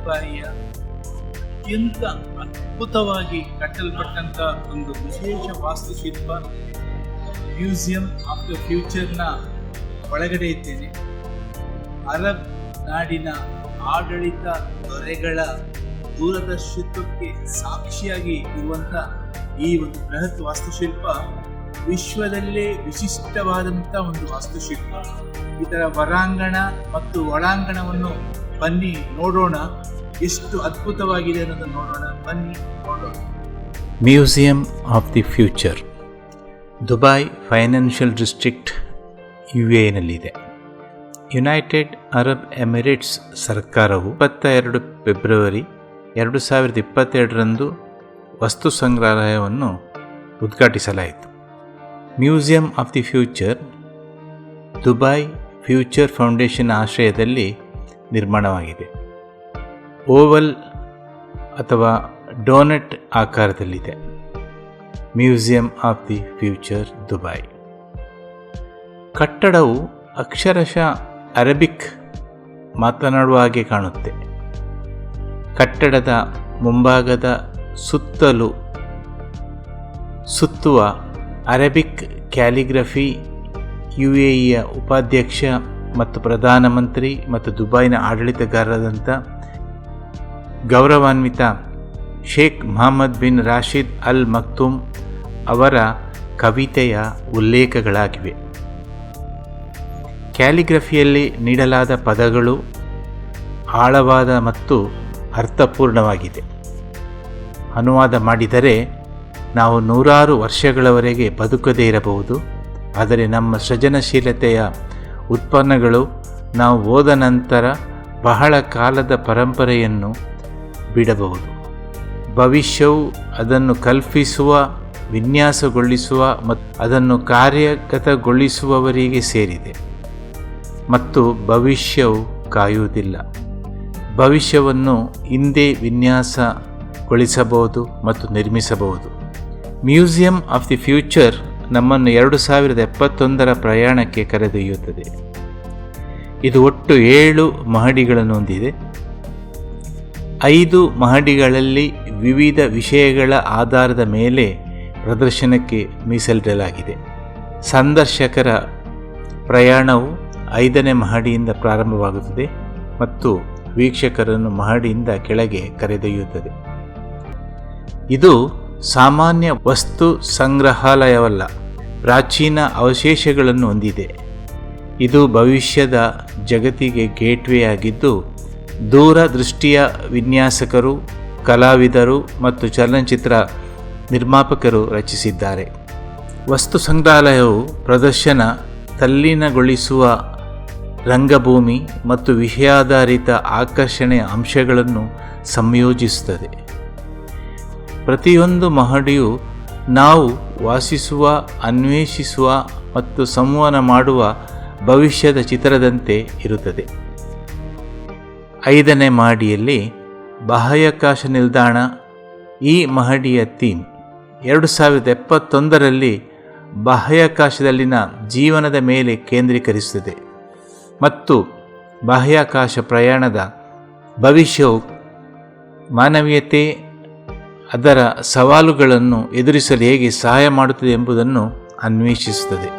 ರೂಪಾಯಿಯ ಅತ್ಯಂತ ಅದ್ಭುತವಾಗಿ ಕಟ್ಟಲ್ಪಟ್ಟಂತ ಒಂದು ವಿಶೇಷ ವಾಸ್ತುಶಿಲ್ಪ ಮ್ಯೂಸಿಯಂ ಆಫ್ ದ ಫ್ಯೂಚರ್ನ ಒಳಗಡೆ ಇದ್ದೇನೆ. ಅರಬ್ ನಾಡಿನ ಆಡಳಿತ ದೊರೆಗಳ ದೂರದರ್ಶಿತ್ವಕ್ಕೆ ಸಾಕ್ಷಿಯಾಗಿ ಇರುವಂಥ ಈ ಒಂದು ಬೃಹತ್ ವಾಸ್ತುಶಿಲ್ಪ ವಿಶ್ವದಲ್ಲೇ ವಿಶಿಷ್ಟವಾದಂಥ ಒಂದು ವಾಸ್ತುಶಿಲ್ಪ. ಇದರ ಹೊರಾಂಗಣ ಮತ್ತು ಒಳಾಂಗಣವನ್ನು ಬನ್ನಿ ನೋಡೋಣ, ಎಷ್ಟು ಅದ್ಭುತವಾಗಿದೆ ಅನ್ನೋದನ್ನು ನೋಡೋಣ. ಬನ್ನಿ ನೋಡೋಣ. Museum of the future Dubai financial district UAEನಲ್ಲಿದೆ. ಯುನೈಟೆಡ್ ಅರಬ್ ಎಮಿರೇಟ್ಸ್ ಸರ್ಕಾರವು 22 ಫೆಬ್ರವರಿ 2022ರಂದು ವಸ್ತು ಸಂಗ್ರಹಾಲಯವನ್ನು ಉದ್ಘಾಟಿಸಲಾಯಿತು. Museum of the future Dubai future foundation ಆಶ್ರಯದಲ್ಲಿ ನಿರ್ಮಾಣವಾಗಿದೆ. ಓವಲ್ ಅಥವಾ ಡೋನಟ್ ಆಕಾರದಲ್ಲಿದೆ. Museum of the future Dubai ಕಟ್ಟಡವು ಅಕ್ಷರಶಃ ಅರಬಿಕ್ ಮಾತನಾಡುವ ಹಾಗೆ ಕಾಣುತ್ತೆ. ಕಟ್ಟಡದ ಮುಂಭಾಗದ ಸುತ್ತುವ ಅರಬಿಕ್ ಕ್ಯಾಲಿಗ್ರಫಿ UAEಯ ಉಪಾಧ್ಯಕ್ಷ ಮತ್ತು ಪ್ರಧಾನಮಂತ್ರಿ ಮತ್ತು ದುಬೈನ ಆಡಳಿತಗಾರರಾದಂಥ ಗೌರವಾನ್ವಿತ ಶೇಖ್ ಮೊಹಮ್ಮದ್ ಬಿನ್ ರಾಶಿದ್ ಅಲ್ ಮಕ್ತೂಮ್ ಅವರ ಕವಿತೆಯ ಉಲ್ಲೇಖಗಳಾಗಿವೆ. ಕ್ಯಾಲಿಗ್ರಫಿಯಲ್ಲಿ ನೀಡಲಾದ ಪದಗಳು ಆಳವಾದ ಮತ್ತು ಅರ್ಥಪೂರ್ಣವಾಗಿದೆ. ಅನುವಾದ ಮಾಡಿದರೆ ನಾವು 100 ವರ್ಷಗಳವರೆಗೆ ಬದುಕದೇ ಇರಬಹುದು, ಆದರೆ ನಮ್ಮ ಸೃಜನಶೀಲತೆಯ ಉತ್ಪನ್ನಗಳು ನಾವು ಓದ ನಂತರ ಬಹಳ ಕಾಲದ ಪರಂಪರೆಯನ್ನು ಬಿಡಬಹುದು. ಭವಿಷ್ಯವು ಅದನ್ನು ಕಲ್ಪಿಸುವ, ವಿನ್ಯಾಸಗೊಳಿಸುವ ಮತ್ತು ಅದನ್ನು ಕಾರ್ಯಗತಗೊಳಿಸುವವರಿಗೆ ಸೇರಿದೆ. ಮತ್ತು ಭವಿಷ್ಯವು ಕಾಯುವುದಿಲ್ಲ. ಭವಿಷ್ಯವನ್ನು ಹಿಂದೆ ವಿನ್ಯಾಸಗೊಳಿಸಬಹುದು ಮತ್ತು ನಿರ್ಮಿಸಬಹುದು. ಮ್ಯೂಸಿಯಂ ಆಫ್ ದಿ ಫ್ಯೂಚರ್ ನಮ್ಮನ್ನು 2071ರ ಪ್ರಯಾಣಕ್ಕೆ ಕರೆದೊಯ್ಯುತ್ತದೆ. ಇದು ಒಟ್ಟು 7 ಮಹಡಿಗಳನ್ನು ಹೊಂದಿದೆ. 5 ಮಹಡಿಗಳಲ್ಲಿ ವಿವಿಧ ವಿಷಯಗಳ ಆಧಾರದ ಮೇಲೆ ಪ್ರದರ್ಶನಕ್ಕೆ ಮೀಸಲಿಡಲಾಗಿದೆ. ಸಂದರ್ಶಕರ ಪ್ರಯಾಣವು 5ನೇ ಮಹಡಿಯಿಂದ ಪ್ರಾರಂಭವಾಗುತ್ತದೆ ಮತ್ತು ವೀಕ್ಷಕರನ್ನು ಮಹಡಿಯಿಂದ ಕೆಳಗೆ ಕರೆದೊಯ್ಯುತ್ತದೆ. ಇದು ಸಾಮಾನ್ಯ ವಸ್ತು ಸಂಗ್ರಹಾಲಯವಲ್ಲ, ಪ್ರಾಚೀನ ಅವಶೇಷಗಳನ್ನು ಹೊಂದಿದೆ. ಇದು ಭವಿಷ್ಯದ ಜಗತ್ತಿಗೆ ಗೇಟ್ವೇ ಆಗಿದ್ದು, ದೂರದೃಷ್ಟಿಯ ವಿನ್ಯಾಸಕರು, ಕಲಾವಿದರು ಮತ್ತು ಚಲನಚಿತ್ರ ನಿರ್ಮಾಪಕರು ರಚಿಸಿದ್ದಾರೆ. ವಸ್ತು ಸಂಗ್ರಹಾಲಯವು ಪ್ರದರ್ಶನ, ತಲ್ಲೀನಗೊಳಿಸುವ ರಂಗಭೂಮಿ ಮತ್ತು ವಿಷಯಾಧಾರಿತ ಆಕರ್ಷಣೆಯ ಅಂಶಗಳನ್ನು ಸಂಯೋಜಿಸುತ್ತದೆ. ಪ್ರತಿಯೊಂದು ಮಹಡಿಯು ನಾವು ವಾಸಿಸುವ, ಅನ್ವೇಷಿಸುವ ಮತ್ತು ಸಂವಹನ ಮಾಡುವ ಭವಿಷ್ಯದ ಚಿತ್ರದಂತೆ ಇರುತ್ತದೆ. 5ನೇ ಮಹಡಿಯಲ್ಲಿ ಬಾಹ್ಯಾಕಾಶ ನಿಲ್ದಾಣ. ಈ ಮಹಡಿಯ ಥೀಮ್ 2071ರಲ್ಲಿ ಬಾಹ್ಯಾಕಾಶದಲ್ಲಿನ ಜೀವನದ ಮೇಲೆ ಕೇಂದ್ರೀಕರಿಸುತ್ತದೆ ಮತ್ತು ಬಾಹ್ಯಾಕಾಶ ಪ್ರಯಾಣದ ಭವಿಷ್ಯವು ಮಾನವೀಯತೆ ಅದರ ಸವಾಲುಗಳನ್ನು ಎದುರಿಸಲು ಹೇಗೆ ಸಹಾಯ ಮಾಡುತ್ತದೆ ಎಂಬುದನ್ನು ಅನ್ವೇಷಿಸುತ್ತದೆ.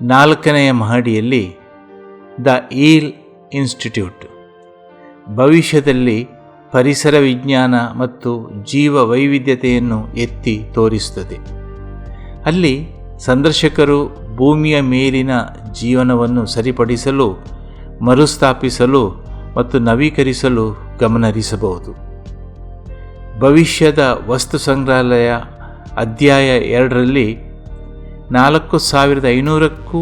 4ನೆಯ ಮಹಡಿಯಲ್ಲಿ ದ ಈಲ್ ಇನ್ಸ್ಟಿಟ್ಯೂಟ್ ಭವಿಷ್ಯದಲ್ಲಿ ಪರಿಸರ ವಿಜ್ಞಾನ ಮತ್ತು ಜೀವ ವೈವಿಧ್ಯತೆಯನ್ನು ಎತ್ತಿ ತೋರಿಸುತ್ತದೆ. ಅಲ್ಲಿ ಸಂದರ್ಶಕರು ಭೂಮಿಯ ಮೇಲಿನ ಜೀವನವನ್ನು ಸರಿಪಡಿಸಲು, ಮರುಸ್ಥಾಪಿಸಲು ಮತ್ತು ನವೀಕರಿಸಲು ಗಮನಹರಿಸಬಹುದು. ಭವಿಷ್ಯದ ವಸ್ತು ಸಂಗ್ರಹಾಲಯ ಅಧ್ಯಾಯ 2ರಲ್ಲಿ 4500ಕ್ಕೂ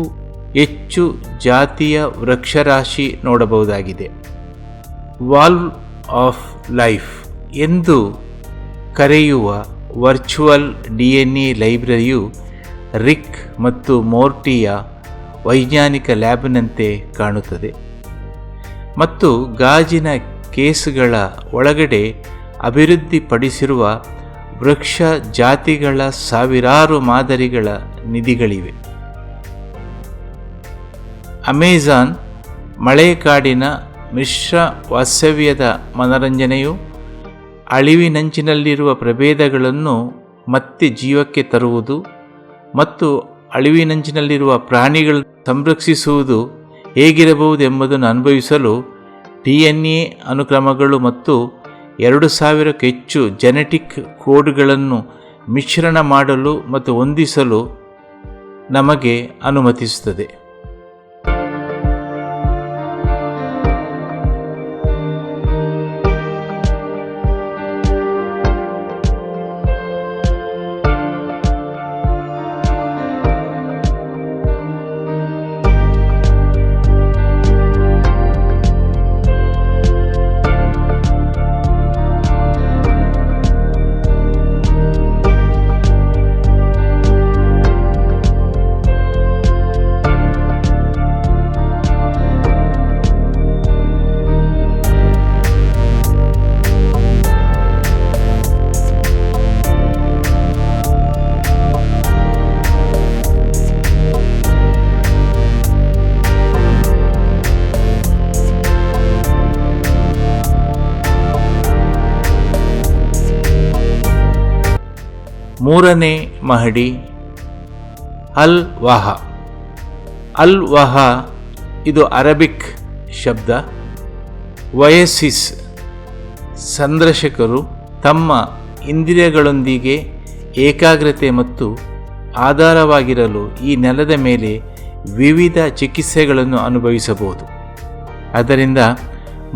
ಹೆಚ್ಚು ಜಾತಿಯ ವೃಕ್ಷರಾಶಿ ನೋಡಬಹುದಾಗಿದೆ. ವಾಲ್ವ್ ಆಫ್ ಲೈಫ್ ಎಂದು ಕರೆಯುವ ವರ್ಚುವಲ್ DNA ಲೈಬ್ರರಿಯು ರಿಕ್ ಮತ್ತು ಮೋರ್ಟಿಯ ವೈಜ್ಞಾನಿಕ ಲ್ಯಾಬ್ನಂತೆ ಕಾಣುತ್ತದೆ ಮತ್ತು ಗಾಜಿನ ಕೇಸುಗಳ ಒಳಗಡೆ ಅಭಿವೃದ್ಧಿಪಡಿಸಿರುವ ವೃಕ್ಷ ಜಾತಿಗಳ ಸಾವಿರಾರು ಮಾದರಿಗಳ ನಿಧಿಗಳಿವೆ. ಅಮೆಜಾನ್ ಮಳೆಕಾಡಿನ ಮಿಶ್ರ ವಾಸ್ತವ್ಯದ ಮನರಂಜನೆಯು ಅಳಿವಿನಂಚಿನಲ್ಲಿರುವ ಪ್ರಭೇದಗಳನ್ನು ಮತ್ತೆ ಜೀವಕ್ಕೆ ತರುವುದು ಮತ್ತು ಅಳಿವಿನಂಚಿನಲ್ಲಿರುವ ಪ್ರಾಣಿಗಳನ್ನು ಸಂರಕ್ಷಿಸುವುದು ಹೇಗಿರಬಹುದು ಎಂಬುದನ್ನು ಅನುಭವಿಸಲು DNA ಅನುಕ್ರಮಗಳು ಮತ್ತು 2000ಕ್ಕೂ ಹೆಚ್ಚು ಜೆನೆಟಿಕ್ ಕೋಡ್ಗಳನ್ನು ಮಿಶ್ರಣ ಮಾಡಲು ಮತ್ತು ಹೊಂದಿಸಲು ನಮಗೆ ಅನುಮತಿಸುತ್ತದೆ. ಮೂರನೇ ಮಹಡಿ ಅಲ್ ವಹ. ಅಲ್ ವಹ ಇದು ಅರಬಿಕ್ ಶಬ್ದ. ವಯಸ್ಸಿಸ್ ಸಂದರ್ಶಕರು ತಮ್ಮ ಇಂದ್ರಿಯಗಳೊಂದಿಗೆ ಏಕಾಗ್ರತೆ ಮತ್ತು ಆಧಾರವಾಗಿರಲು ಈ ನೆಲದ ಮೇಲೆ ವಿವಿಧ ಚಿಕಿತ್ಸೆಗಳನ್ನು ಅನುಭವಿಸಬಹುದು. ಆದ್ದರಿಂದ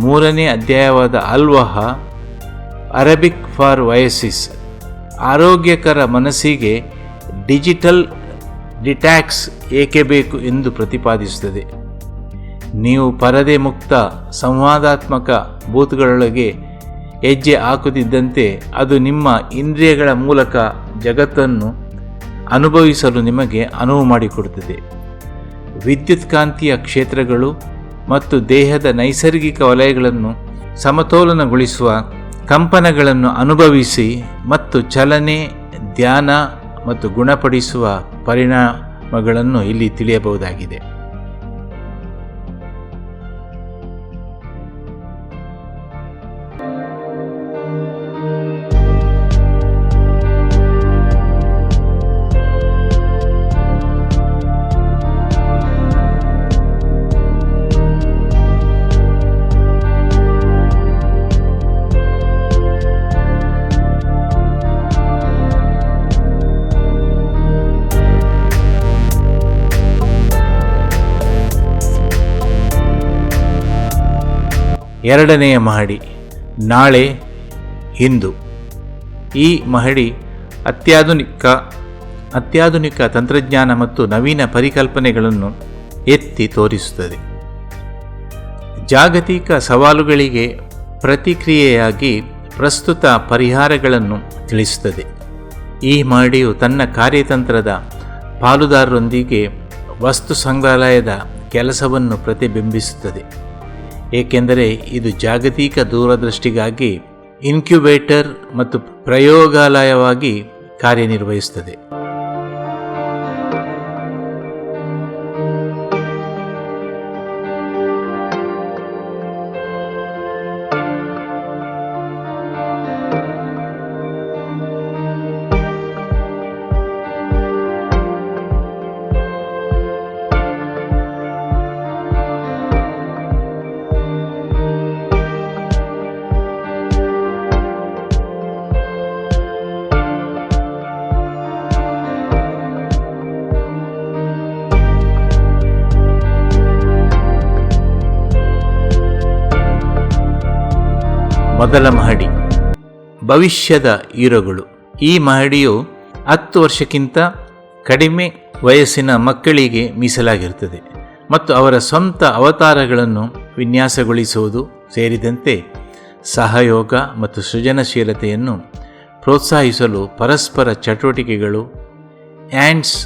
3ನೇ ಅಧ್ಯಾಯವಾದ ಅಲ್ ವಹ ಅರಬಿಕ್ ಫಾರ್ ವಯಸ್ಸಿಸ್ ಆರೋಗ್ಯಕರ ಮನಸ್ಸಿಗೆ ಡಿಜಿಟಲ್ ಡಿಟ್ಯಾಕ್ಸ್ ಏಕೆ ಬೇಕು ಎಂದು ಪ್ರತಿಪಾದಿಸುತ್ತದೆ. ನೀವು ಪರದೆ ಮುಕ್ತ ಸಂವಾದಾತ್ಮಕ ಬೂತ್ಗಳೊಳಗೆ ಹೆಜ್ಜೆ ಹಾಕುತ್ತಿದ್ದಂತೆ ಅದು ನಿಮ್ಮ ಇಂದ್ರಿಯಗಳ ಮೂಲಕ ಜಗತ್ತನ್ನು ಅನುಭವಿಸಲು ನಿಮಗೆ ಅನುವು ಮಾಡಿಕೊಡುತ್ತದೆ. ವಿದ್ಯುತ್ಕಾಂತೀಯ ಕ್ಷೇತ್ರಗಳು ಮತ್ತು ದೇಹದ ನೈಸರ್ಗಿಕ ವಲಯಗಳನ್ನು ಸಮತೋಲನಗೊಳಿಸುವ ಕಂಪನಗಳನ್ನು ಅನುಭವಿಸಿ ಮತ್ತು ಚಲನೆ, ಧ್ಯಾನ ಮತ್ತು ಗುಣಪಡಿಸುವ ಪರಿಣಾಮಗಳನ್ನು ಇಲ್ಲಿ ತಿಳಿಯಬಹುದಾಗಿದೆ. ಎರಡನೆಯ ಮಹಡಿ ನಾಳೆ ಇಂದು. ಈ ಮಹಡಿ ಅತ್ಯಾಧುನಿಕ ತಂತ್ರಜ್ಞಾನ ಮತ್ತು ನವೀನ ಪರಿಕಲ್ಪನೆಗಳನ್ನು ಎತ್ತಿ ತೋರಿಸುತ್ತದೆ. ಜಾಗತಿಕ ಸವಾಲುಗಳಿಗೆ ಪ್ರತಿಕ್ರಿಯೆಯಾಗಿ ಪ್ರಸ್ತುತ ಪರಿಹಾರಗಳನ್ನು ತಿಳಿಸುತ್ತದೆ. ಈ ಮಹಡಿಯು ತನ್ನ ಕಾರ್ಯತಂತ್ರದ ಪಾಲುದಾರರೊಂದಿಗೆ ವಸ್ತು ಸಂಗ್ರಹಾಲಯದ ಕೆಲಸವನ್ನು ಪ್ರತಿಬಿಂಬಿಸುತ್ತದೆ, ಏಕೆಂದರೆ ಇದು ಜಾಗತಿಕ ದೂರದೃಷ್ಟಿಗಾಗಿ ಇನ್ಕ್ಯುಬೇಟರ್ ಮತ್ತು ಪ್ರಯೋಗಾಲಯವಾಗಿ ಕಾರ್ಯನಿರ್ವಹಿಸುತ್ತದೆ. ಮೊದಲ ಮಹಡಿ ಭವಿಷ್ಯದ ಹೀರೋಗಳು. ಈ ಮಹಡಿಯು 10 ವರ್ಷಕ್ಕಿಂತ ಕಡಿಮೆ ವಯಸ್ಸಿನ ಮಕ್ಕಳಿಗೆ ಮೀಸಲಾಗಿರುತ್ತದೆ ಮತ್ತು ಅವರ ಸ್ವಂತ ಅವತಾರಗಳನ್ನು ವಿನ್ಯಾಸಗೊಳಿಸುವುದು ಸೇರಿದಂತೆ ಸಹಯೋಗ ಮತ್ತು ಸೃಜನಶೀಲತೆಯನ್ನು ಪ್ರೋತ್ಸಾಹಿಸಲು ಪರಸ್ಪರ ಚಟುವಟಿಕೆಗಳು, ಹ್ಯಾಂಡ್ಸ್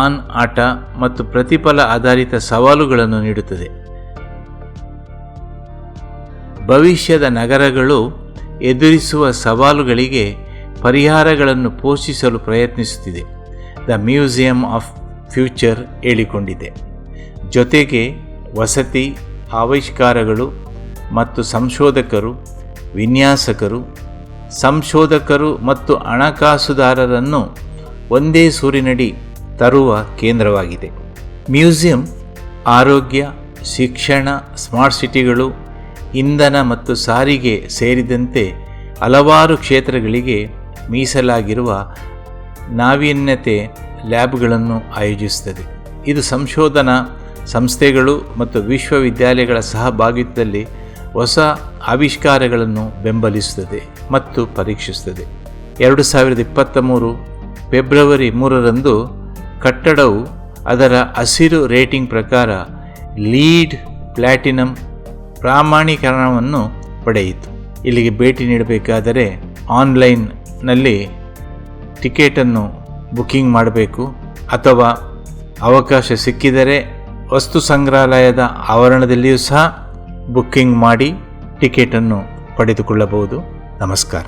ಆನ್ ಆಟ ಮತ್ತು ಪ್ರತಿಫಲ ಆಧಾರಿತ ಸವಾಲುಗಳನ್ನು ನೀಡುತ್ತದೆ. ಭವಿಷ್ಯದ ನಗರಗಳು ಎದುರಿಸುವ ಸವಾಲುಗಳಿಗೆ ಪರಿಹಾರಗಳನ್ನು ಪೋಷಿಸಲು ಪ್ರಯತ್ನಿಸುತ್ತಿದೆ. ದ ಮ್ಯೂಸಿಯಂ ಆಫ್ ಫ್ಯೂಚರ್ ಹೇಳಿಕೊಂಡಿದೆ. ಜೊತೆಗೆ ವಸತಿ, ಆವಿಷ್ಕಾರಗಳು ಮತ್ತು ಸಂಶೋಧಕರು ಮತ್ತು ಹಣಕಾಸುದಾರರನ್ನು ಒಂದೇ ಸೂರಿನಡಿ ತರುವ ಕೇಂದ್ರವಾಗಿದೆ. ಮ್ಯೂಸಿಯಂ ಆರೋಗ್ಯ, ಶಿಕ್ಷಣ, ಸ್ಮಾರ್ಟ್ ಸಿಟಿಗಳು, ಇಂಧನ ಮತ್ತು ಸಾರಿಗೆ ಸೇರಿದಂತೆ ಹಲವಾರು ಕ್ಷೇತ್ರಗಳಿಗೆ ಮೀಸಲಾಗಿರುವ ನಾವೀನ್ಯತೆ ಲ್ಯಾಬ್ಗಳನ್ನು ಆಯೋಜಿಸುತ್ತದೆ. ಇದು ಸಂಶೋಧನಾ ಸಂಸ್ಥೆಗಳು ಮತ್ತು ವಿಶ್ವವಿದ್ಯಾಲಯಗಳ ಸಹಭಾಗಿತ್ವದಲ್ಲಿ ಹೊಸ ಆವಿಷ್ಕಾರಗಳನ್ನು ಬೆಂಬಲಿಸುತ್ತದೆ ಮತ್ತು ಪರೀಕ್ಷಿಸುತ್ತದೆ. 2023 ಫೆಬ್ರವರಿ 3ರಂದು ಕಟ್ಟಡವು ಅದರ ಹಸಿರು ರೇಟಿಂಗ್ ಪ್ರಕಾರ ಲೀಡ್ ಪ್ಲಾಟಿನಂ ಪ್ರಮಾಣೀಕರಣವನ್ನು ಪಡೆಯಿತು. ಇಲ್ಲಿಗೆ ಭೇಟಿ ನೀಡಬೇಕಾದರೆ ಆನ್ಲೈನ್ನಲ್ಲಿ ಟಿಕೆಟನ್ನು ಬುಕ್ಕಿಂಗ್ ಮಾಡಬೇಕು ಅಥವಾ ಅವಕಾಶ ಸಿಕ್ಕಿದರೆ ವಸ್ತು ಸಂಗ್ರಹಾಲಯದ ಆವರಣದಲ್ಲಿಯೂ ಸಹ ಬುಕ್ಕಿಂಗ್ ಮಾಡಿ ಟಿಕೆಟನ್ನು ಪಡೆದುಕೊಳ್ಳಬಹುದು. ನಮಸ್ಕಾರ.